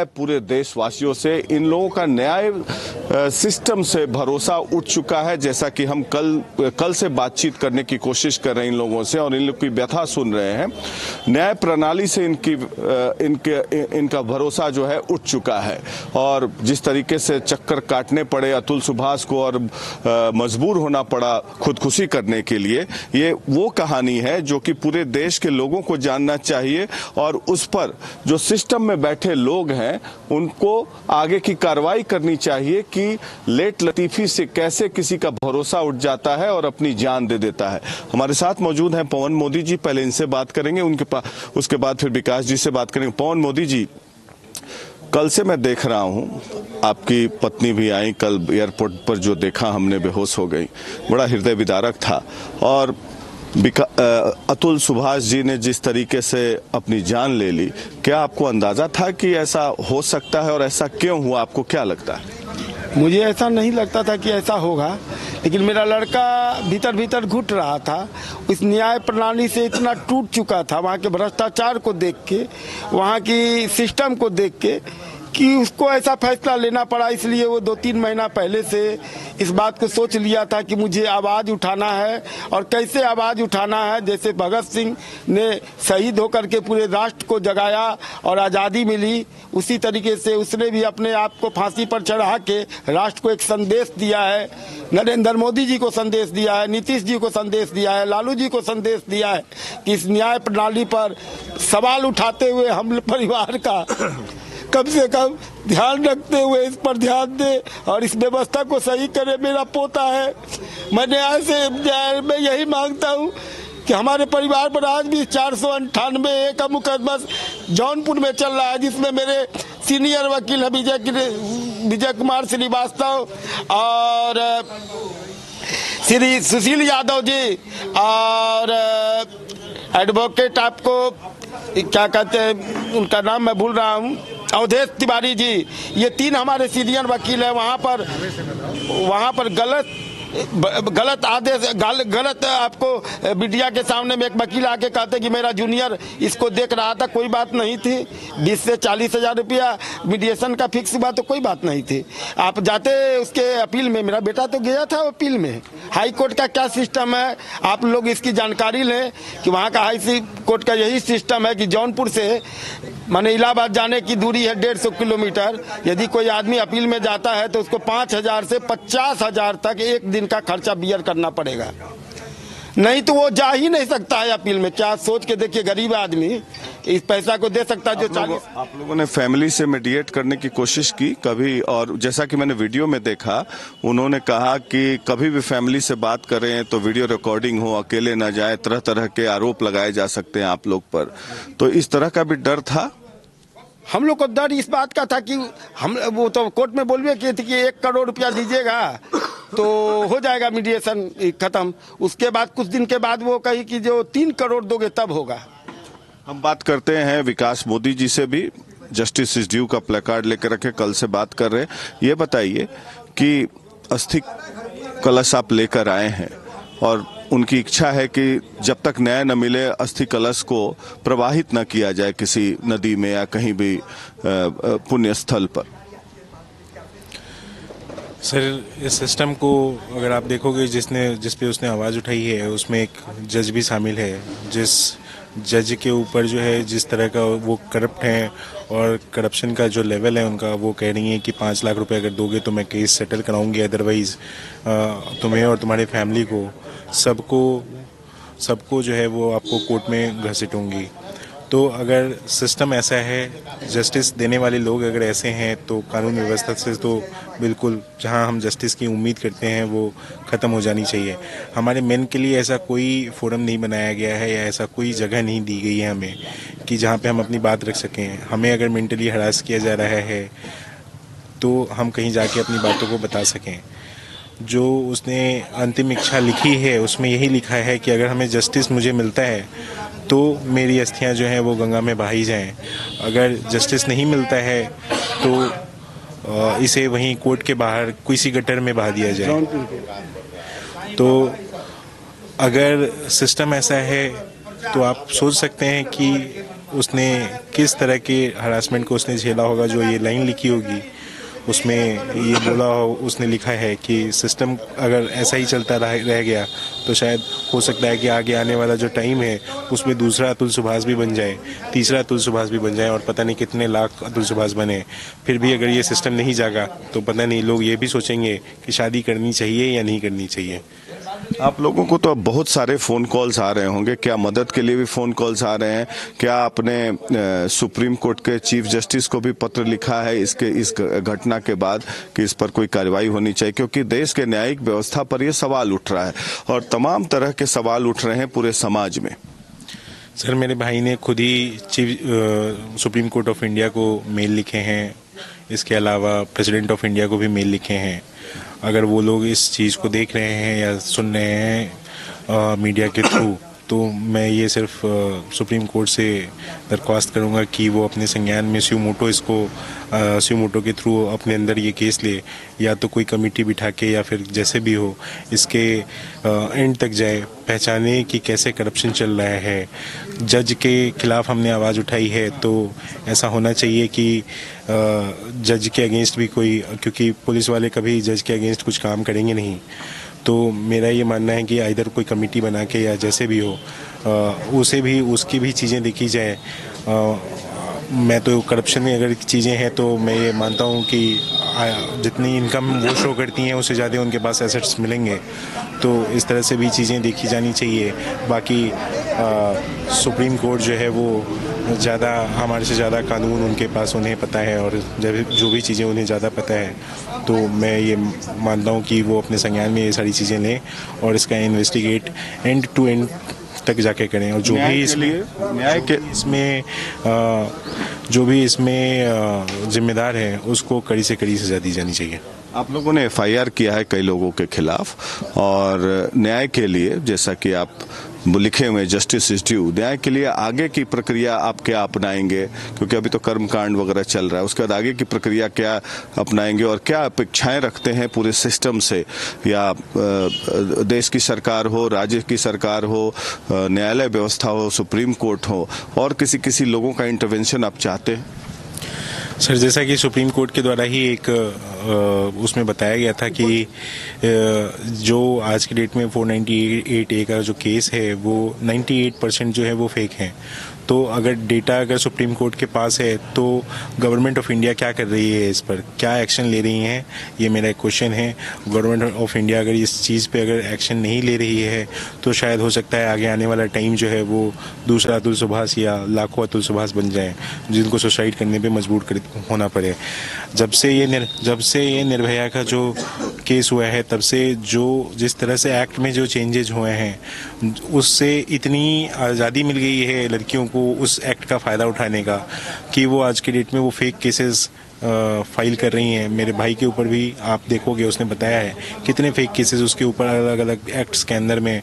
पूरे देशवासियों से इन लोगों का न्याय सिस्टम से भरोसा उठ चुका है। जैसा कि हम कल से बातचीत करने की कोशिश कर रहे हैं इन लोगों से और इन लोग की व्यथा सुन रहे हैं। न्याय प्रणाली से इनका भरोसा जो है उठ चुका है और जिस तरीके से चक्कर काटने पड़े अतुल सुभाष को और मजबूर होना पड़ा खुदकुशी करने के लिए, ये वो कहानी है जो कि पूरे देश के लोगों को जानना चाहिए और उस पर जो सिस्टम में बैठे लोग हैं उनको आगे की कार्रवाई करनी चाहिए कि लेट लतीफी से कैसे किसी का भरोसा उठ जाता है और अपनी जान दे देता है। हमारे साथ मौजूद हैं पवन मोदी जी, पहले इनसे बात करेंगे, उसके बाद फिर विकास जी से बात करेंगे। पवन मोदी जी, कल से मैं देख रहा हूं, आपकी पत्नी भी आई, कल एयरपोर्ट पर जो देखा हमने बेहोश हो गई, बड़ा हृदय विदारक था। और अतुल सुभाष जी ने जिस तरीके से अपनी जान ले ली, क्या आपको अंदाजा था कि ऐसा हो सकता है और ऐसा क्यों हुआ, आपको क्या लगता है? मुझे ऐसा नहीं लगता था कि ऐसा होगा, लेकिन मेरा लड़का भीतर भीतर घुट रहा था। इस न्याय प्रणाली से इतना टूट चुका था, वहाँ के भ्रष्टाचार को देख के, वहाँ की सिस्टम को देख के, कि उसको ऐसा फैसला लेना पड़ा। इसलिए वो 2-3 महीना पहले से इस बात को सोच लिया था कि मुझे आवाज़ उठाना है और कैसे आवाज़ उठाना है। जैसे भगत सिंह ने शहीद होकर के पूरे राष्ट्र को जगाया और आज़ादी मिली, उसी तरीके से उसने भी अपने आप को फांसी पर चढ़ा के राष्ट्र को एक संदेश दिया है। नरेंद्र मोदी जी को संदेश दिया है, नीतीश जी को संदेश दिया है, लालू जी को संदेश दिया है कि इस न्याय प्रणाली पर सवाल उठाते हुए हम परिवार का कम से कम ध्यान रखते हुए इस पर ध्यान दे और इस व्यवस्था को सही करे। मेरा पोता है, मैं न्याय से मैं यही मांगता हूँ कि हमारे परिवार पर आज भी 498 का मुकदमा जौनपुर में चल रहा है, जिसमें मेरे सीनियर वकील है विजय कुमार श्रीवास्तव और श्री सुशील यादव जी और एडवोकेट, आपको क्या कहते हैं उनका नाम मैं भूल रहा हूँ, अवधेश तिवारी जी, ये 3 हमारे सीनियर वकील हैं। वहाँ पर गलत आदेश, गलत आपको मीडिया के सामने में एक वकील आके कहते कि मेरा जूनियर इसको देख रहा था, कोई बात नहीं थी। 20 से 40 हजार रुपया मीडिएशन का फिक्स हुआ तो कोई बात नहीं थी। आप जाते उसके अपील में, मेरा बेटा तो गया था अपील में। हाई कोर्ट का क्या सिस्टम है, आप लोग इसकी जानकारी लें कि वहाँ का हाई कोर्ट का यही सिस्टम है कि जौनपुर से माने इलाहाबाद जाने की दूरी है 150 किलोमीटर। यदि कोई आदमी अपील में जाता है तो उसको 5,000 से 50,000 तक एक दिन का खर्चा बियर करना पड़ेगा, नहीं तो वो जा ही नहीं सकता है अपील में। क्या सोच के देखिए, गरीब आदमी इस पैसा को दे सकता है जो आप लोगों ने फैमिली से मीडिएट करने की कोशिश की कभी? और जैसा कि मैंने वीडियो में देखा, उन्होंने कहा कि कभी भी फैमिली से बात करें तो वीडियो रिकॉर्डिंग हो, अकेले ना जाए, तरह तरह के आरोप लगाए जा सकते हैं आप लोग पर, तो इस तरह का भी डर था? हम लोग को डर इस बात का था कि हम वो तो कोर्ट में बोलबे किए थे कि 1 करोड़ रुपया दीजिएगा तो हो जाएगा मीडिएशन खत्म। उसके बाद कुछ दिन के बाद वो कही कि जो 3 करोड़ दोगे तब होगा। हम बात करते हैं विकास मोदी जी से भी, जस्टिस इज ड्यू का प्लेकार्ड लेकर रखे, कल से बात कर रहे हैं। ये बताइए कि अस्थि कलश आप लेकर आए हैं और उनकी इच्छा है कि जब तक न्याय न मिले अस्थि कलश को प्रवाहित न किया जाए किसी नदी में या कहीं भी पुण्य स्थल पर। सर, इस सिस्टम को अगर आप देखोगे, जिस पे उसने आवाज़ उठाई है उसमें एक जज भी शामिल है। जिस जज के ऊपर जो है जिस तरह का वो करप्ट हैं और करप्शन का जो लेवल है उनका, वो कह रही हैं कि 5 लाख रुपए अगर दोगे तो मैं केस सेटल कराऊंगी, अदरवाइज तुम्हें और तुम्हारी फैमिली को सबको जो है वो आपको कोर्ट में घसीटूंगी। तो अगर सिस्टम ऐसा है, जस्टिस देने वाले लोग अगर ऐसे हैं, तो कानून व्यवस्था से तो बिल्कुल जहां हम जस्टिस की उम्मीद करते हैं वो ख़त्म हो जानी चाहिए। हमारे मेन के लिए ऐसा कोई फोरम नहीं बनाया गया है या ऐसा कोई जगह नहीं दी गई है हमें कि जहां पे हम अपनी बात रख सकें। हमें अगर मेंटली हरास किया जा रहा है तो हम कहीं जाके अपनी बातों को बता सकें। जो उसने अंतिम इच्छा लिखी है उसमें यही लिखा है कि अगर हमें जस्टिस मुझे मिलता है तो मेरी अस्थियां जो हैं वो गंगा में बहाई जाएं। अगर जस्टिस नहीं मिलता है तो इसे वहीं कोर्ट के बाहर किसी गटर में बहा दिया जाए। तो अगर सिस्टम ऐसा है तो आप सोच सकते हैं कि उसने किस तरह के हरासमेंट को उसने झेला होगा। जो ये लाइन लिखी होगी उसमें ये बोला हो, उसने लिखा है कि सिस्टम अगर ऐसा ही चलता रह गया तो शायद हो सकता है कि आगे आने वाला जो टाइम है उसमें दूसरा अतुल सुभाष भी बन जाए, तीसरा अतुल सुभाष भी बन जाए और पता नहीं कितने लाख अतुल सुभाष बने। फिर भी अगर ये सिस्टम नहीं जागा तो पता नहीं लोग ये भी सोचेंगे कि शादी करनी चाहिए या नहीं करनी चाहिए। आप लोगों को तो अब बहुत सारे फोन कॉल्स आ रहे होंगे, क्या मदद के लिए भी फोन कॉल्स आ रहे हैं? क्या आपने सुप्रीम कोर्ट के चीफ जस्टिस को भी पत्र लिखा है इस घटना के बाद कि इस पर कोई कार्रवाई होनी चाहिए? क्योंकि देश के न्यायिक व्यवस्था पर यह सवाल उठ रहा है और तमाम तरह के सवाल उठ रहे हैं पूरे समाज में। सर, मेरे भाई ने खुद ही सुप्रीम कोर्ट ऑफ इंडिया को मेल लिखे हैं, इसके अलावा प्रेसिडेंट ऑफ इंडिया को भी मेल लिखे हैं। अगर वो लोग इस चीज़ को देख रहे हैं या सुन रहे हैं मीडिया के थ्रू, तो मैं ये सिर्फ सुप्रीम कोर्ट से दरख्वास्त करूंगा कि वो अपने संज्ञान में स्यूमोटो के थ्रू अपने अंदर ये केस ले, या तो कोई कमेटी बिठा के या फिर जैसे भी हो इसके एंड तक जाए, पहचाने कि कैसे करप्शन चल रहा है। जज के खिलाफ हमने आवाज़ उठाई है तो ऐसा होना चाहिए कि जज के अगेंस्ट भी कोई, क्योंकि पुलिस वाले कभी जज के अगेंस्ट कुछ काम करेंगे नहीं। तो मेरा ये मानना है कि इधर कोई कमेटी बना के या जैसे भी हो उसकी भी चीज़ें देखी जाए। मैं तो करप्शन में अगर चीज़ें हैं तो मैं ये मानता हूँ कि जितनी इनकम वो शो करती हैं उससे ज़्यादा उनके पास एसेट्स मिलेंगे, तो इस तरह से भी चीज़ें देखी जानी चाहिए। बाकी सुप्रीम कोर्ट जो है वो ज़्यादा हमारे से ज़्यादा कानून उनके पास उन्हें पता है और जो भी चीज़ें उन्हें ज़्यादा पता है, तो मैं ये मानता हूँ कि वो अपने संज्ञान में ये सारी चीज़ें लें और इसका इन्वेस्टिगेट एंड टू एंड तक जाके करें। और जो भी इसमें जिम्मेदार है उसको कड़ी से कड़ी सजा दी जानी चाहिए। आप लोगों ने एफआईआर किया है कई लोगों के खिलाफ और न्याय के लिए, जैसा कि आप लिखे हुए जस्टिस इज ड्यू, न्याय के लिए आगे की प्रक्रिया आप क्या अपनाएंगे? क्योंकि अभी तो कर्मकांड वगैरह चल रहा है, उसके बाद आगे की प्रक्रिया क्या अपनाएंगे और क्या अपेक्षाएं रखते हैं पूरे सिस्टम से, या देश की सरकार हो, राज्य की सरकार हो, न्यायालय व्यवस्था हो, सुप्रीम कोर्ट हो, और किसी लोगों का इंटरवेंशन आप चाहते हैं? सर, जैसा कि सुप्रीम कोर्ट के द्वारा ही एक उसमें बताया गया था कि जो आज की डेट में 498A का जो केस है वो 98% जो है वो फेक है। तो अगर सुप्रीम कोर्ट के पास है तो गवर्नमेंट ऑफ इंडिया क्या कर रही है, इस पर क्या एक्शन ले रही है, ये मेरा एक क्वेश्चन है। गवर्नमेंट ऑफ इंडिया अगर इस चीज़ पे अगर एक्शन नहीं ले रही है तो शायद हो सकता है आगे आने वाला टाइम जो है वो दूसरा अतुल सुभाष या लाखों अतुल सुभाष बन जाए जिनको सुसाइड करने पे मजबूर होना पड़े। जब से ये निर्भया का जो केस हुआ है तब से जिस तरह से एक्ट में जो चेंजेज हुए हैं उससे इतनी आज़ादी मिल गई है लड़कियों को उस एक्ट का फ़ायदा उठाने का कि वो आज की डेट में वो फेक केसेस फाइल कर रही हैं। मेरे भाई के ऊपर भी आप देखोगे उसने बताया है कितने फेक केसेस उसके ऊपर अलग अलग एक्ट्स के अंदर में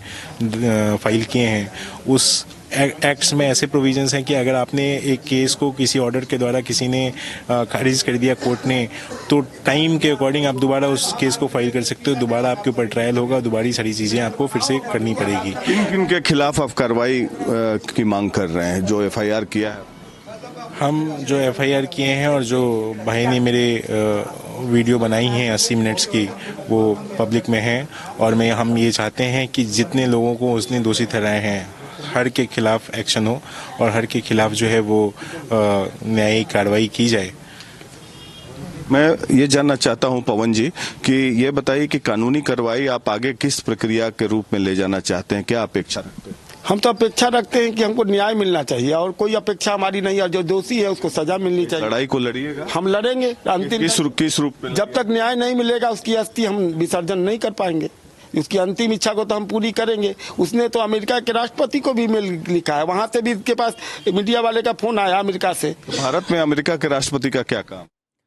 फाइल किए हैं। उस एक्ट्स में ऐसे प्रोविजंस हैं कि अगर आपने एक केस को किसी ऑर्डर के द्वारा किसी ने खारिज कर दिया कोर्ट ने, तो टाइम के अकॉर्डिंग आप दोबारा उस केस को फाइल कर सकते हो, दोबारा आपके ऊपर ट्रायल होगा, दोबारा सारी चीज़ें आपको फिर से करनी पड़ेगी। किन के खिलाफ आप कार्रवाई की मांग कर रहे हैं जो एफआईआर किया है? हम जो एफआईआर किए हैं और जो भाई ने मेरे वीडियो बनाई हैं 80 मिनट्स की वो पब्लिक में हैं, और हम ये चाहते हैं कि जितने लोगों को उसने दोषी ठहराए हैं हर के खिलाफ एक्शन हो और हर के खिलाफ जो है वो न्यायिक कार्रवाई की जाए। मैं ये जानना चाहता हूं पवन जी कि ये बताइए कि कानूनी कार्रवाई आप आगे किस प्रक्रिया के रूप में ले जाना चाहते हैं, क्या अपेक्षा रखते हैं? हम तो अपेक्षा रखते हैं कि हमको न्याय मिलना चाहिए और कोई अपेक्षा हमारी नहीं है। जो दोषी है उसको सजा मिलनी चाहिए। लड़ाई को लड़िएगा? हम लड़ेंगे अंतिम किस रूप में? जब तक न्याय नहीं मिलेगा उसकी अस्थि हम विसर्जन नहीं कर पाएंगे। उसकी अंतिम इच्छा को तो हम पूरी करेंगे। उसने तो अमेरिका के राष्ट्रपति को भी मेल लिखा है, वहां से भी इसके पास मीडिया वाले का फोन आया अमेरिका से। भारत में अमेरिका के राष्ट्रपति का क्या काम?